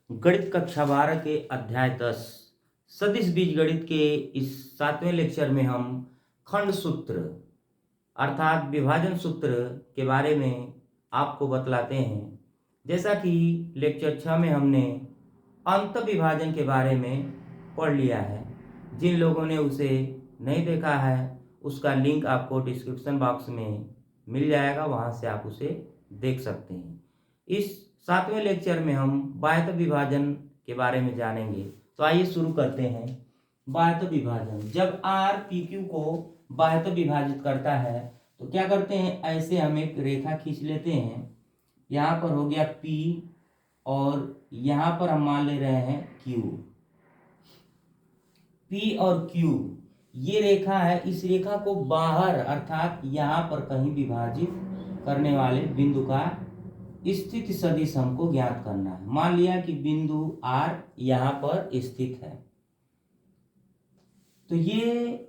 गणित कक्षा 12 के अध्याय 10 सदिश बीजगणित के इस 7वें लेक्चर में हम खंड सूत्र अर्थात विभाजन सूत्र के बारे में आपको बतलाते हैं। जैसा कि लेक्चर 6 में हमने अंत विभाजन के बारे में पढ़ लिया है। जिन लोगों ने उसे नहीं देखा है उसका लिंक आपको डिस्क्रिप्शन बॉक्स में मिल जाएगा, वहां से आप उसे देख सकते हैं। इस 7वें लेक्चर में हम बाह्य विभाजन के बारे में जानेंगे। तो आइए शुरू करते हैं। बाह्य विभाजन, जब R PQ को बाह्य विभाजित करता है तो क्या करते हैं, ऐसे हम एक रेखा खींच लेते हैं। यहाँ पर हो गया P और यहाँ पर हम मान ले रहे हैं Q। P और Q ये रेखा है। इस रेखा को बाहर अर्थात यहाँ पर कहीं विभाजित करने वाले बिंदु का स्थिति सदिश हमको ज्ञात करना है। मान लिया कि बिंदु R यहाँ पर स्थित है, तो ये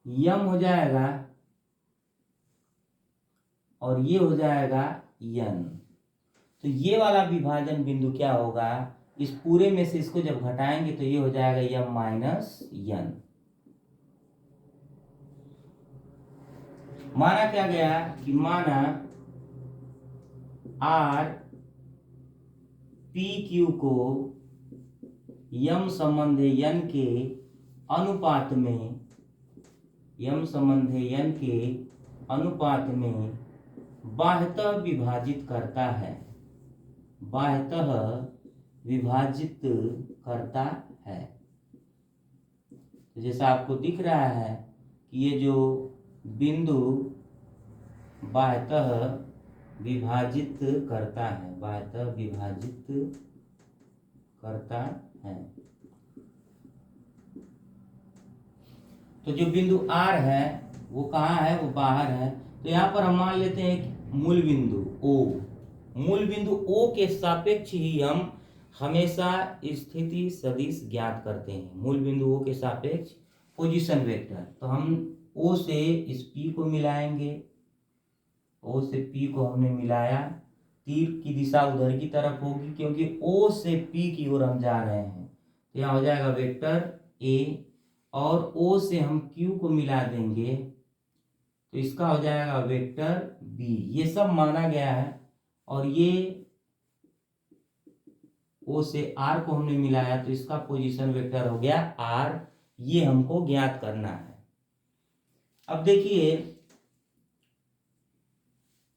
यम हो जाएगा और ये हो जाएगा यन। तो ये वाला विभाजन बिंदु क्या होगा, इस पूरे में से इसको जब घटाएंगे तो ये हो जाएगा यम माइनस यन। माना क्या गया कि माना R PQ को यम संबंध यन के अनुपात में बाह्यतः विभाजित करता है। बाह्यतः विभाजित करता है। जैसा आपको दिख रहा है कि ये जो बिंदु बाह्यतः विभाजित करता है, बाह्यतः विभाजित करता है। तो जो बिंदु R है वो कहाँ है, वो बाहर है। तो यहाँ पर हम मान लेते हैं मूल बिंदु O। मूल बिंदु O के सापेक्ष ही हम हमेशा स्थिति सदिश ज्ञात करते हैं। मूल बिंदु O के सापेक्ष पोजीशन वेक्टर। तो हम O से इस P को मिलाएंगे। O से P को हमने मिलाया, तीर की दिशा उधर की तरफ होगी क्योंकि O से P की ओर हम जा रहे हैं। तो यहाँ हो जाएगा वेक्टर A और O से हम Q को मिला देंगे तो इसका हो जाएगा वेक्टर B। ये सब माना गया है और ये O से R को हमने मिलाया तो इसका पोजीशन वेक्टर हो गया R। ये हमको ज्ञात करना है। अब देखिए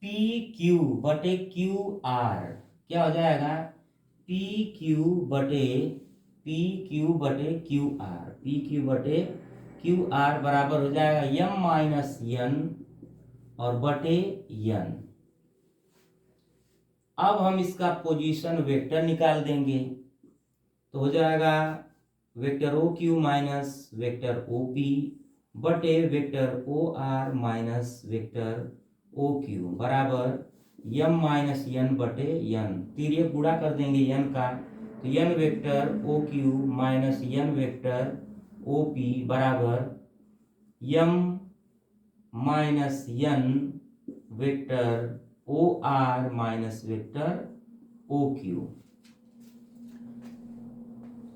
PQ बटे QR क्या हो जाएगा, PQ बटे QR। PQ बटे QR बराबर हो जाएगा यम माइनस यन और बटे यन। अब हम इसका पोजीशन वेक्टर निकाल देंगे तो हो जाएगा vector OQ minus vector OP बटे vector OR minus vector OQ बराबर यम माइनस यन बटे यन। तीर गुणा कर देंगे यन का, तो n vector OQ minus n vector OP बराबर m minus n vector OR minus vector OQ।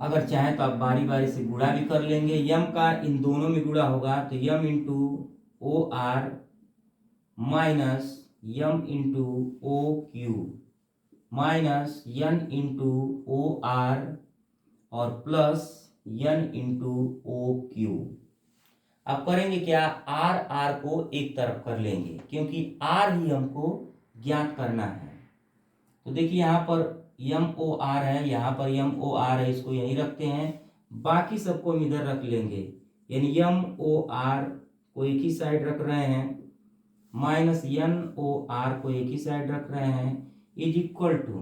अगर चाहें तो आप बारी बारी से गुणा भी कर लेंगे। यम का इन दोनों में गुणा होगा तो m into OR minus m into OQ minus n into OR और प्लस यन इंटू OQ। अब करेंगे क्या, R को एक तरफ कर लेंगे क्योंकि R ही हमको ज्ञात करना है। तो देखिए यहाँ पर MOR है, यहाँ पर MOR है, इसको यहीं रखते हैं। बाकी सबको हम इधर रख लेंगे, यानी MOR को एक ही साइड रख रहे हैं माइनस NOR को एक ही साइड रख रहे हैं is equal to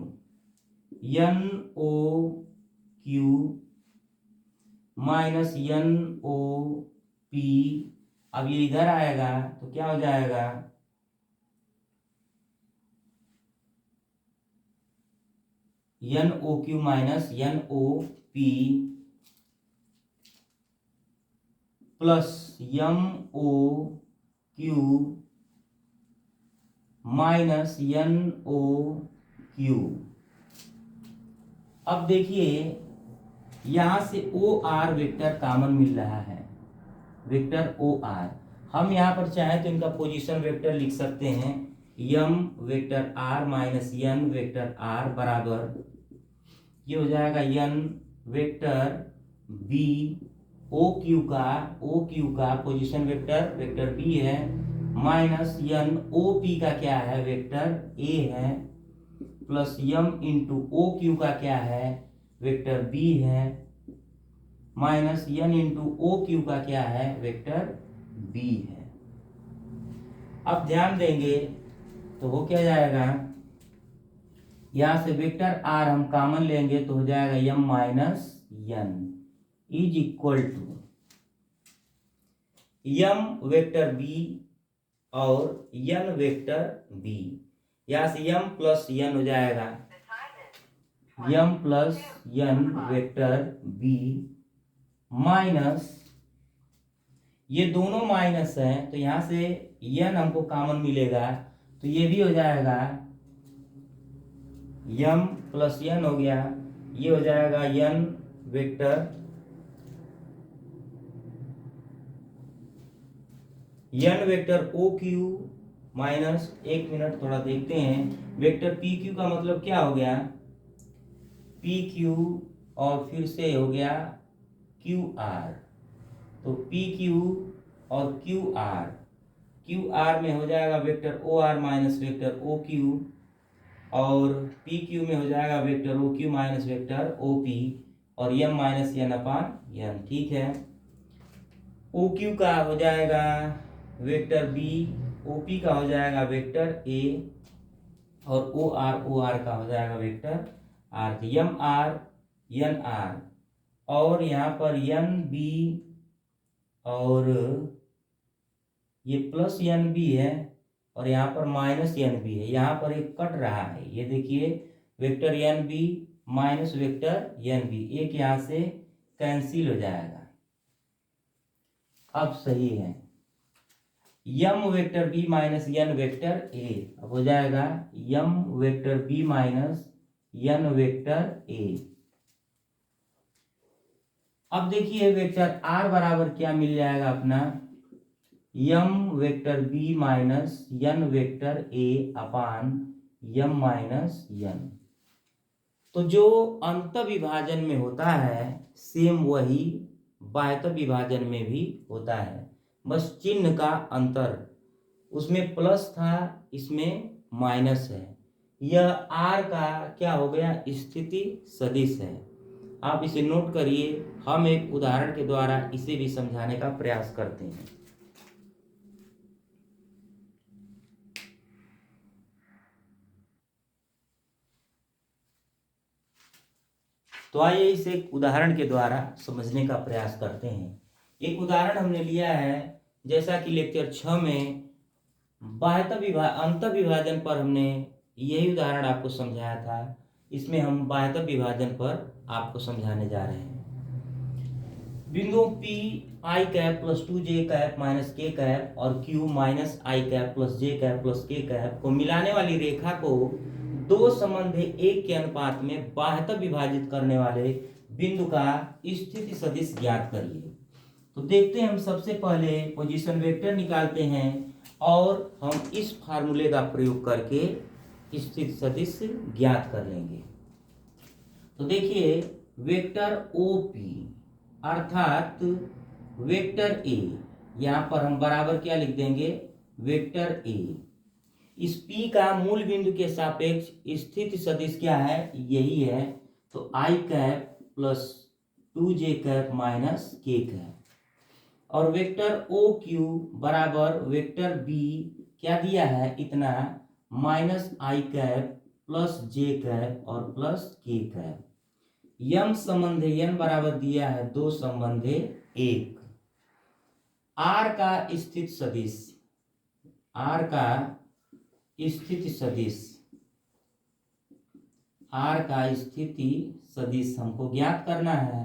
NOQ minus NOP। अब ये इधर आएगा तो क्या हो जाएगा, NOQ minus NOP plus MOQ minus NOQ अब देखिए यहाँ से ओ आर वेक्टर कॉमन मिल रहा है, वेक्टर ओ आर। हम यहाँ पर चाहें तो इनका पोजीशन वेक्टर लिख सकते हैं, m vector r minus n vector r बराबर, ये हो जाएगा n vector b O Q का पोजीशन वेक्टर वेक्टर बी है, माइनस यन ओ पी का क्या है वेक्टर ए है, plus m into O Q का क्या है वेक्टर बी है, minus n into O Q का क्या है वेक्टर बी है। अब ध्यान देंगे तो हो क्या जाएगा, यहां से वेक्टर आर हम कॉमन लेंगे तो हो जाएगा m minus n is equal to m vector b और यन वेक्टर बी। यहां से यम प्लस यन हो जाएगा यम प्लस यन वेक्टर बी माइनस, ये दोनों माइनस है तो यहां से यन हमको कॉमन मिलेगा तो ये भी हो जाएगा यम प्लस यन हो गया, ये हो जाएगा n vector O Q minus, एक मिनट थोड़ा देखते हैं, वेक्टर पी क्यू का मतलब क्या हो गया, पी क्यू और फिर से हो गया क्यू आर, तो पी क्यू और क्यू आर में हो जाएगा vector O R minus vector O Q, और पी क्यू में हो जाएगा vector O Q minus vector O P, और यम माइनस यन अपान यन। ठीक है, ओ क्यू का हो जाएगा वेक्टर बी, ओ पी का हो जाएगा वेक्टर ए, और ओ आर का हो जाएगा vector R. M R N R, और यहाँ पर यन बी और ये प्लस यन बी है, और यहाँ पर माइनस यन बी है, यहाँ पर एक कट रहा है, ये देखिए vector n b minus vector n b, एक यहाँ से कैंसिल हो जाएगा। अब सही है, m vector b minus n vector a, अब हो जाएगा m vector b minus n vector a. अब देखिए वेक्टर आर बराबर क्या मिल जाएगा अपना, m vector b minus n vector a upon m minus n. तो जो अंत विभाजन में होता है सेम वही बाह्य विभाजन में भी होता है, बस चिन्ह का अंतर, उसमें प्लस था इसमें माइनस है। यह आर का क्या हो गया, स्थिति सदिश है। आप इसे नोट करिए, हम एक उदाहरण के द्वारा इसे भी समझाने का प्रयास करते हैं। तो आइए इसे एक उदाहरण के द्वारा समझने का प्रयास करते हैं। एक उदाहरण हमने लिया है, जैसा कि लेक्चर 6 में अंत विभाजन पर हमने यही उदाहरण आपको समझाया था, इसमें हम बाह्य विभाजन पर आपको समझाने जा रहे हैं। बिंदु P i cap plus 2j cap minus k cap और Q minus i cap plus j cap plus k cap को मिलाने वाली रेखा को दो संबंध 1 के अनुपात में बाह्य विभाजित करने वाले बिंदु का स्थिति सदिश ज्ञात करिए। तो देखते हैं, हम सबसे पहले पोजीशन वेक्टर निकालते हैं और हम इस फार्मूले का प्रयोग करके स्थिति सदिश ज्ञात कर लेंगे। तो देखिए वेक्टर OP अर्थात वेक्टर ए, यहाँ पर हम बराबर क्या लिख देंगे, वेक्टर ए। इस P का मूल बिंदु के सापेक्ष स्थिति सदिश क्या है, यही है, तो i cap plus 2j cap minus k cap, और वेक्टर OQ बराबर वेक्टर B क्या दिया है इतना, minus i cap plus j cap और प्लस k कैप। यम संबंध n बराबर दिया है 2 संबंध 1। आर का स्थिति सदिश, आर का स्थिति सदिश, आर का स्थिति सदिश हमको ज्ञात करना है।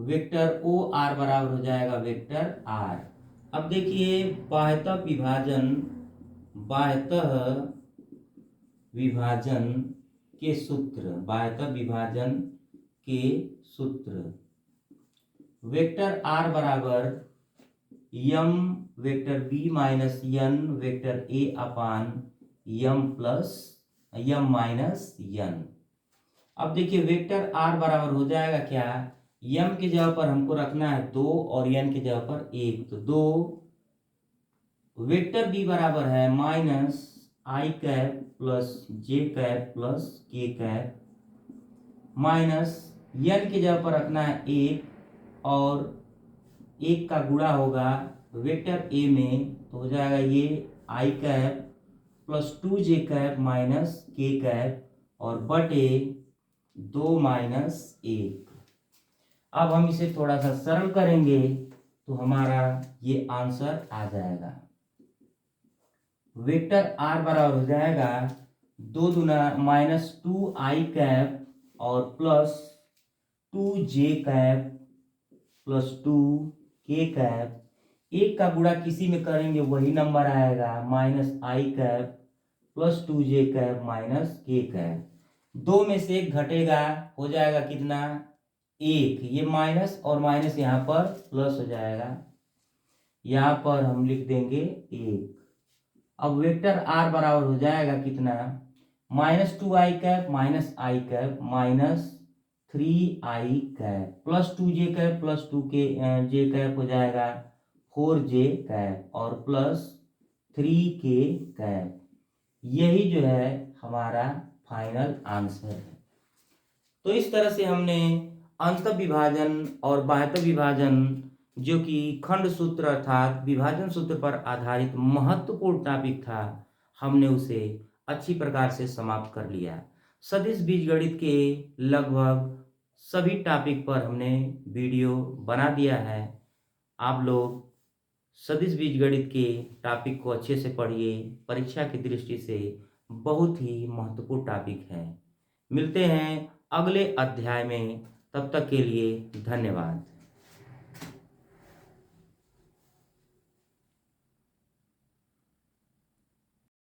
वेक्टर ओ आर बराबर हो जाएगा वेक्टर आर। अब देखिए बाह्यतः विभाजन के सूत्र, बाह्यतः विभाजन के सूत्र। वेक्टर r बराबर m vector b minus n vector a upon m minus n. अब देखिए वेक्टर r बराबर हो जाएगा क्या, यम की जगह पर हमको रखना है 2 और यन की जगह पर 1, तो 2। वेक्टर b बराबर है माइनस आई कैप प्लस जे कैप प्लस के कैप माइनस यन की जगह पर रखना है 1 और 1 का गुणा होगा वेक्टर a में, तो हो जाएगा ये आई कैप प्लस 2 जे कैप माइनस के कैप और बटे 2 माइनस 1। अब हम इसे थोड़ा सा सरल करेंगे तो हमारा ये आंसर आ जाएगा। वेक्टर r बराबर हो जाएगा 2 दूना माइनस 2 आई कैप और प्लस 2 जे कैप प्लस 2 के कैप। 1 का गुणा किसी में करेंगे वही नंबर आएगा, माइनस आई कैप प्लस 2 जे कैप माइनस के कैप। 2 में से 1 घटेगा, हो जाएगा कितना 1, ये माइनस और माइनस यहाँ पर प्लस हो जाएगा, यहाँ पर हम लिख देंगे 1। अब वेक्टर r बराबर हो जाएगा कितना, माइनस 2 आई कैप माइनस आई कैप माइनस 3 आई कैप प्लस 2 जे कैप प्लस 2 के जे कैप हो जाएगा 4 जे कैप और प्लस 3 के कैप। यही जो है हमारा फाइनल आंसर है। तो इस तरह से हमने अंतः विभाजन और बाह्यतः विभाजन जो कि खंड सूत्र अर्थात विभाजन सूत्र पर आधारित महत्वपूर्ण टॉपिक था, हमने उसे अच्छी प्रकार से समाप्त कर लिया। सदिश बीजगणित के लगभग सभी टॉपिक पर हमने वीडियो बना दिया है। आप लोग सदिश बीजगणित के टॉपिक को अच्छे से पढ़िए, परीक्षा की दृष्टि से बहुत ही महत्वपूर्ण टॉपिक है। मिलते हैं अगले अध्याय में, तब तक के लिए धन्यवाद।